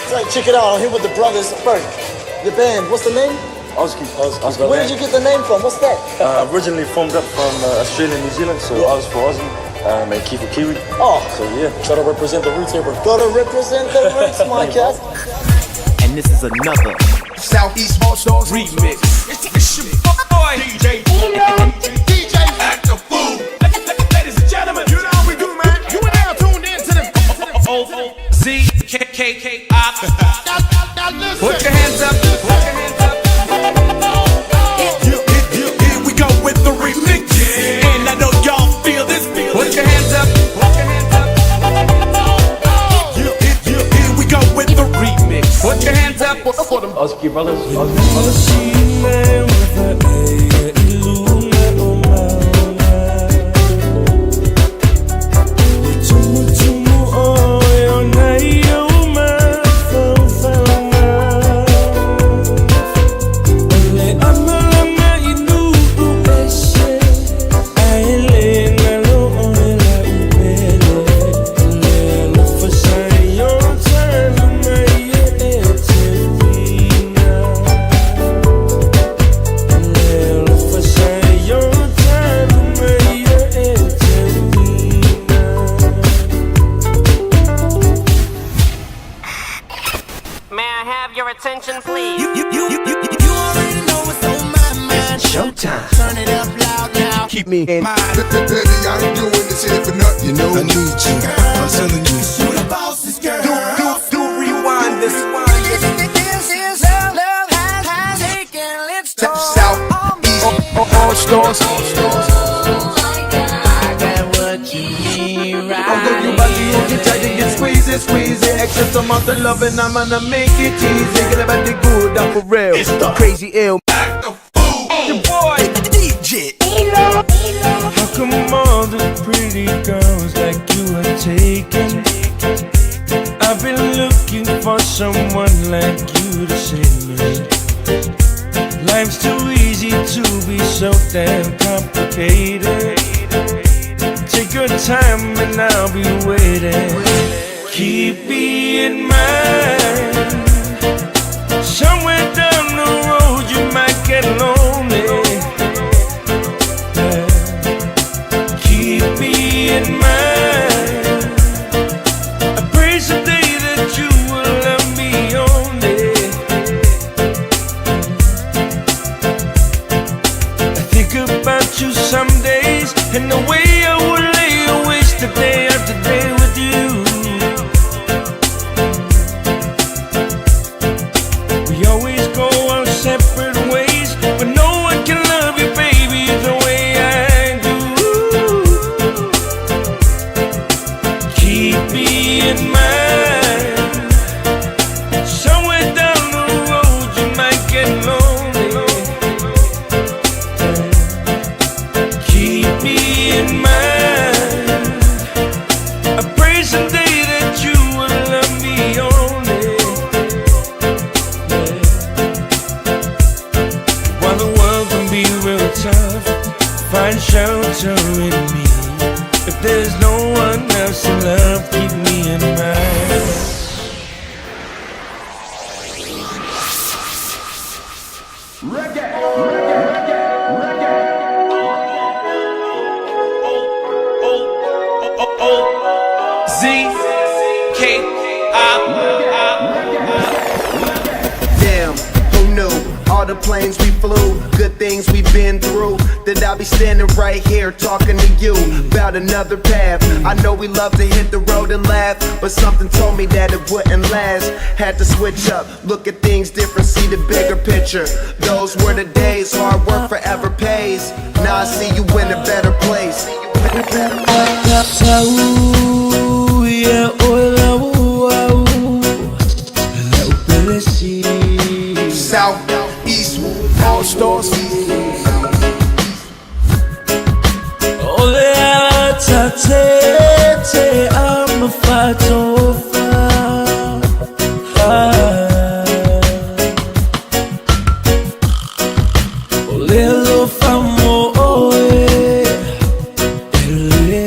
So check it out. I'm here with the brothers. Berk, the band. What's the name? Oski. Where did you get the name from? What's that? Originally formed up from Australia and New Zealand, so I was for Aussie and Keith for Kiwi. Oh, so yeah, gotta represent the roots here, bro. Gotta represent the roots, my cat. And this is another Southeast All Stars remix. It's your boy DJ. DJ Act the Fool. Ladies and gentlemen, you know how we do, man. You are now tuned in to the ZKKI. Put your hands up. Put your hands up. Here we go with the remix. And I know y'all feel this. Put your hands up. Put your hands up. Here we go with the remix. Put your hands up for them Oski brothers. Attention, please. You already know what's on my mind. showtime. Turn it up loud now. Keep me in mind. Baby, I ain't doing this here for nothing, you know. I need you. I'm telling you. You the boss's girl. do rewind this. This is love has taken its toll. South, East, all stars. I got what you need right. I'm gonna get body on you, try to get squeeze it. Excess amount of love and I'm gonna make it easy. Get about the good, I'm for real. It's the crazy ill. Act the Fool. Your boy, DJ. How come all the pretty girls like you are taken? I've been looking for someone like you to save me. Life's too easy to be so damn complicated. Take your time and I'll be waiting. Keep me in mind. Somewhere down the road you might get lonely. Yeah. Keep me in mind. I pray someday that you will love me only. I think about you some days and the way I would lay awake the day after day with you. We always go our separate ways, but no one can love you, baby, the way I do. Keep me in mind. Somewhere down the road you might get lonely. Keep me in mind. I pray someday that you will love me only. While the world can be real tough, find shelter in me. If there's no one else to love, keep me in mind. Damn, who knew? All the planes we flew, good things we've been through. That I'll be standing right here talking to you about another path. I know we love to hit the road and laugh, but something told me that it wouldn't last. Had to switch up, look at things different, see the bigger picture. Those were the days, hard work forever pays. Now I see you in a better place. South, East, all stars. Ole atatete amafatofa. Ole lo famo oe ele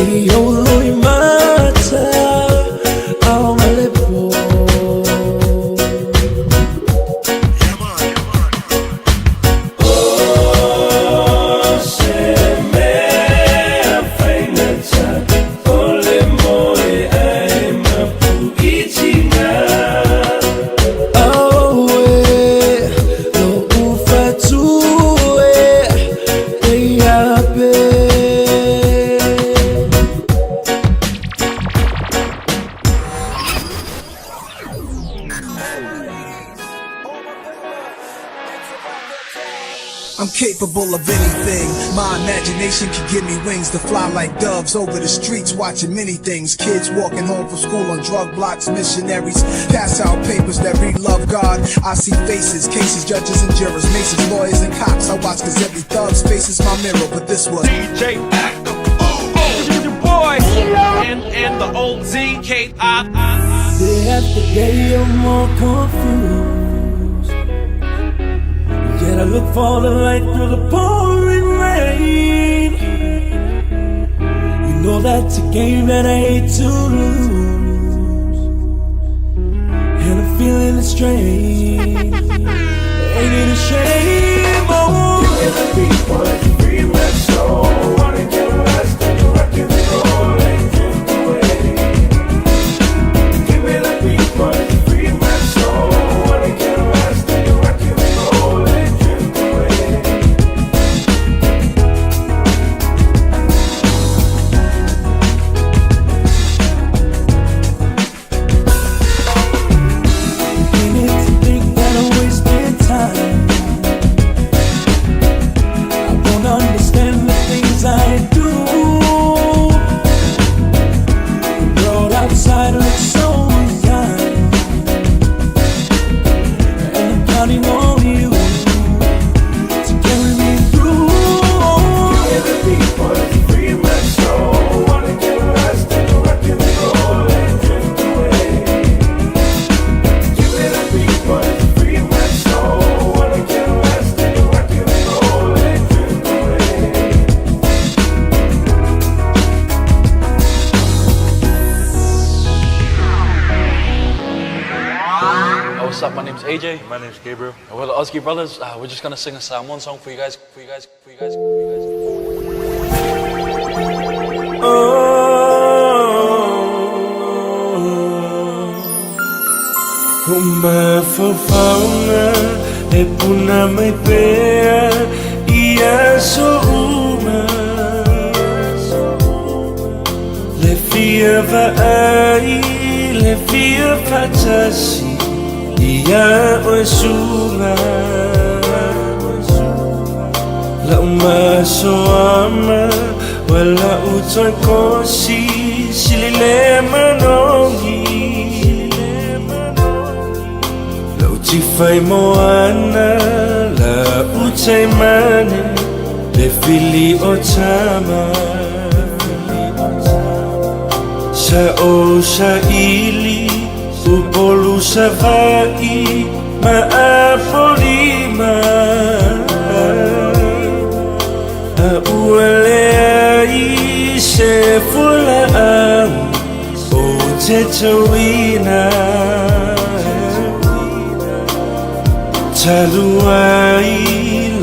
Iolo imata au malepo. Oh, se me afeinata ole moe ai mapu itinga. Oh, lo ufatue e yape. I'm capable of anything. My imagination can give me wings to fly like doves over the streets, watching many things. Kids walking home from school on drug blocks, missionaries pass out papers that read love God. I see faces, cases, judges and jurors, masons, lawyers and cops. I watch cause every thug's face is my mirror, but this was DJ Act the Fool. Your boy and the old ZKI. Day after day you're more confused. Yet I look for the light through the pouring rain. You know that's a game that I hate to lose, and I'm feeling it strange. Ain't it a shame? Oh, you get the beat, but free my soul. Wanna get lost in the rock and roll and drift away. Give me the beat, but free my soul. Wanna get lost in the rock and roll and drift away. Beginning to think that I'm wasting time. I won't understand the things I do. The world outside looks so young, and I'm counting on you to carry me through. Give me the beat, boy, free my soul. Wanna get lost in the rock and roll and drift away. Give me the beat, boy, free my soul. Wanna get lost in the rock and roll and drift away. What's up? My name's AJ. My name's Gabriel. And we're the Usky Brothers. We're just gonna sing one song for you guys. Uma fofauna e puna mai pea ia so uma le fia va ai le fia fatasi ia o suma la uma so ama wala utoi kosi silile manongi Ti fai moana la utai mane le fili o tama sa o sa ili upolu sa vai ma apolima a uele ai se fula au o te tawina Taluai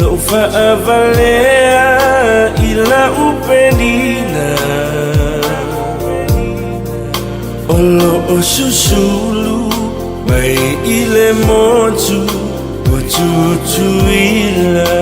lo fa'avalea I la upenina Olo o susulu mai I le motu o tutuila